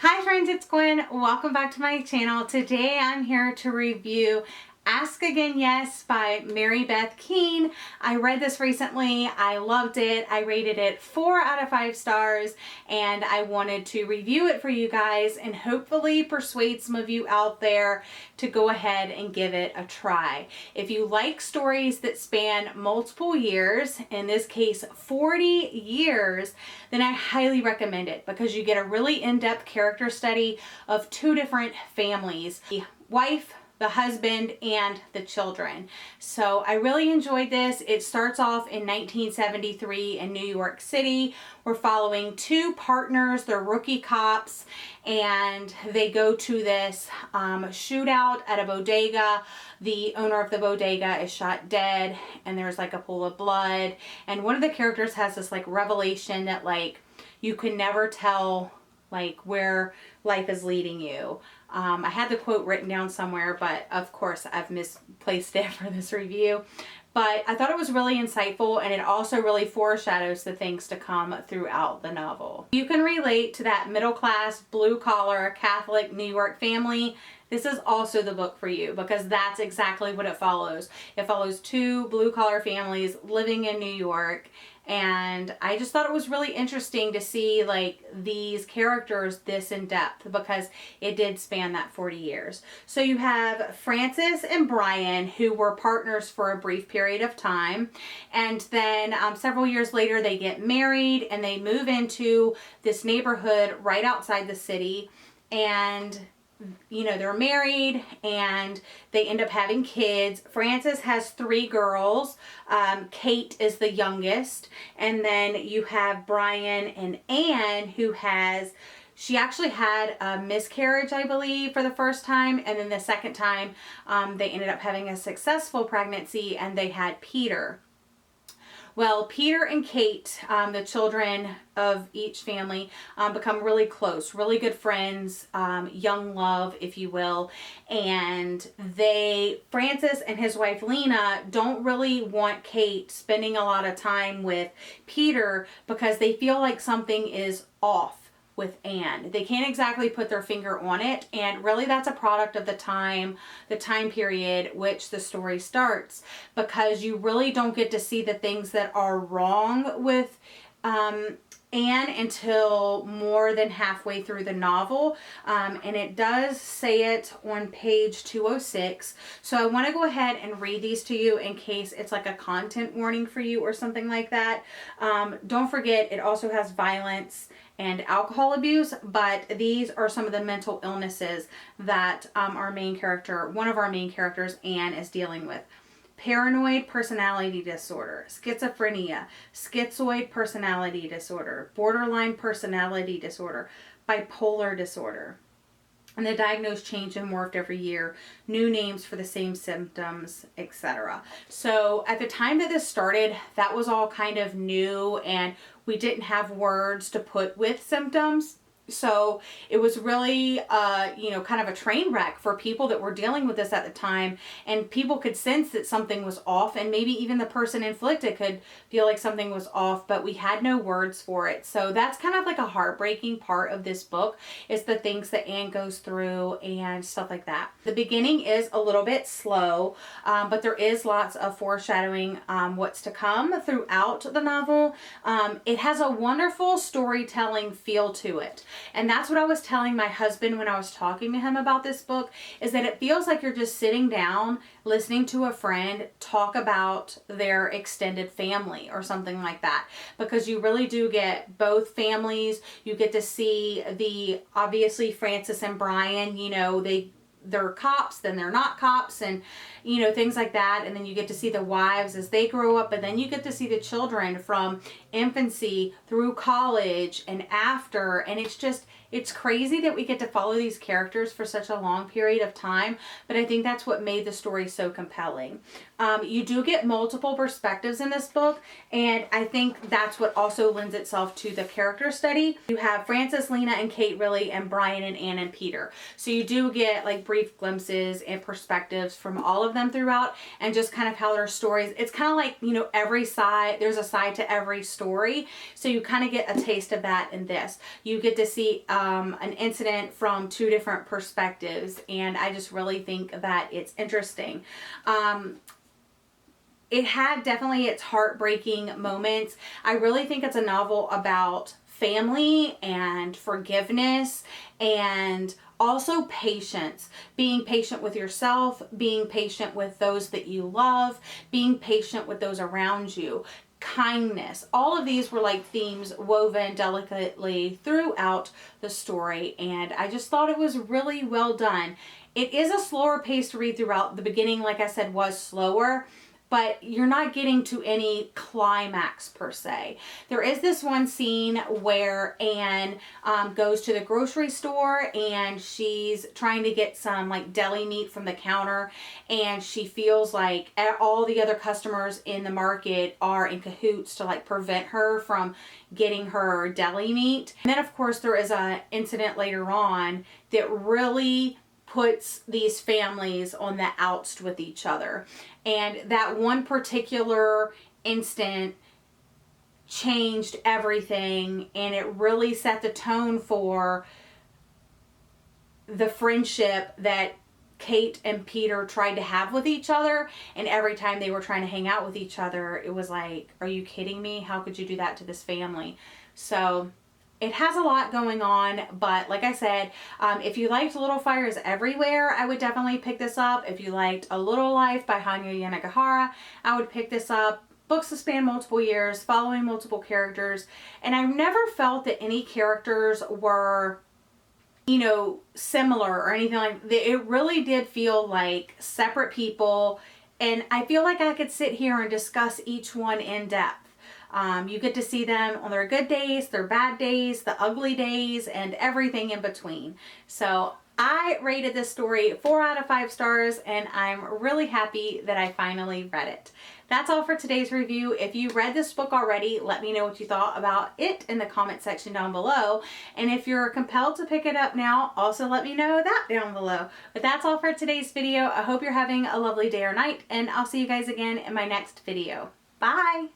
Hi friends, it's Gwen. Welcome back to my channel. Today I'm here to review Ask Again Yes by Beth Keane. I read this recently. I loved it. I rated it 4 out of 5 stars and I wanted to review it for you guys and hopefully persuade some of you out there to go ahead and give it a try. If you like stories that span multiple years, in this case 40 years, then I highly recommend it because you get a really in-depth character study of 2 different families, the wife, the husband, and the children. So I really enjoyed this. It starts off in 1973 in New York City. We're following 2 partners. They're rookie cops and they go to this shootout at a bodega. The owner of the bodega is shot dead and there's like a pool of blood. And one of the characters has this like revelation that like you can never tell like where life is leading you. I had the quote written down somewhere, but of course I've misplaced it for this review. But I thought it was really insightful and it also really foreshadows the things to come throughout the novel. You can relate to that middle class, blue collar, Catholic New York family. This is also the book for you because that's exactly what it follows. It follows 2 blue collar families living in New York. And I just thought it was really interesting to see like these characters this in depth because it did span that 40 years. So you have Frances and Brian, who were partners for a brief period of time. And then several years later, they get married and they move into this neighborhood right outside the city. And you know, they're married and they end up having kids. Frances has 3 girls. Kate is the youngest. And then you have Brian and Anne, who she actually had a miscarriage, I believe, for the first time. And then the second time, they ended up having a successful pregnancy and they had Peter. Well, Peter and Kate, the children of each family, become really close, really good friends, young love, if you will. And Francis and his wife Lena don't really want Kate spending a lot of time with Peter because they feel like something is off with Anne. They can't exactly put their finger on it, and really that's a product of the time period which the story starts, because you really don't get to see the things that are wrong with Anne until more than halfway through the novel, and it does say it on page 206. So I want to go ahead and read these to you in case it's like a content warning for you or something like that. Don't forget, it also has violence and alcohol abuse, but these are some of the mental illnesses that one of our main characters, Anne, is dealing with. Paranoid personality disorder, schizophrenia, schizoid personality disorder, borderline personality disorder, bipolar disorder. And the diagnosis changed and morphed every year, new names for the same symptoms, etc. So at the time that this started, that was all kind of new and we didn't have words to put with symptoms. So it was really, kind of a train wreck for people that were dealing with this at the time, and people could sense that something was off, and maybe even the person inflicted could feel like something was off, but we had no words for it. So that's kind of like a heartbreaking part of this book, is the things that Anne goes through and stuff like that. The beginning is a little bit slow, but there is lots of foreshadowing what's to come throughout the novel. It has a wonderful storytelling feel to it. And that's what I was telling my husband when I was talking to him about this book, is that it feels like you're just sitting down listening to a friend talk about their extended family or something like that, because you really do get both families. You get to see obviously Frances and Brian, they're cops, then they're not cops, and things like that. And then you get to see the wives as they grow up, and then you get to see the children from infancy through college and after. And it's crazy that we get to follow these characters for such a long period of time, but I think that's what made the story so compelling. You do get multiple perspectives in this book, and I think that's what also lends itself to the character study. You have Frances, Lena, and Kate really, and Brian and Anne and Peter. So you do get like brief glimpses and perspectives from all of them throughout, and just kind of how their stories, it's kind of like, every side, there's a side to every story. So you kind of get a taste of that in this. You get to see an incident from two different perspectives, and I just really think that it's interesting. It had definitely its heartbreaking moments. I really think it's a novel about family and forgiveness, and also patience. Being patient with yourself, being patient with those that you love, being patient with those around you. Kindness. All of these were like themes woven delicately throughout the story, and I just thought it was really well done. It is a slower paced read throughout. The beginning, like I said, was slower, but you're not getting to any climax per se. There is this one scene where Anne goes to the grocery store and she's trying to get some like deli meat from the counter, and she feels like all the other customers in the market are in cahoots to like prevent her from getting her deli meat. And then of course there is an incident later on that really puts these families on the outs with each other. And that one particular instant changed everything, and it really set the tone for the friendship that Kate and Peter tried to have with each other. And every time they were trying to hang out with each other, it was like, are you kidding me? How could you do that to this family? So it has a lot going on, but like I said, if you liked Little Fires Everywhere, I would definitely pick this up. If you liked A Little Life by Hanya Yanagihara, I would pick this up. Books that span multiple years, following multiple characters, and I've never felt that any characters were, you know, similar or anything like that. It really did feel like separate people, and I feel like I could sit here and discuss each one in depth. You get to see them on their good days, their bad days, the ugly days, and everything in between. So I rated this story 4 out of 5 stars, and I'm really happy that I finally read it. That's all for today's review. If you read this book already, let me know what you thought about it in the comment section down below. And if you're compelled to pick it up now, also let me know that down below. But that's all for today's video. I hope you're having a lovely day or night, and I'll see you guys again in my next video. Bye!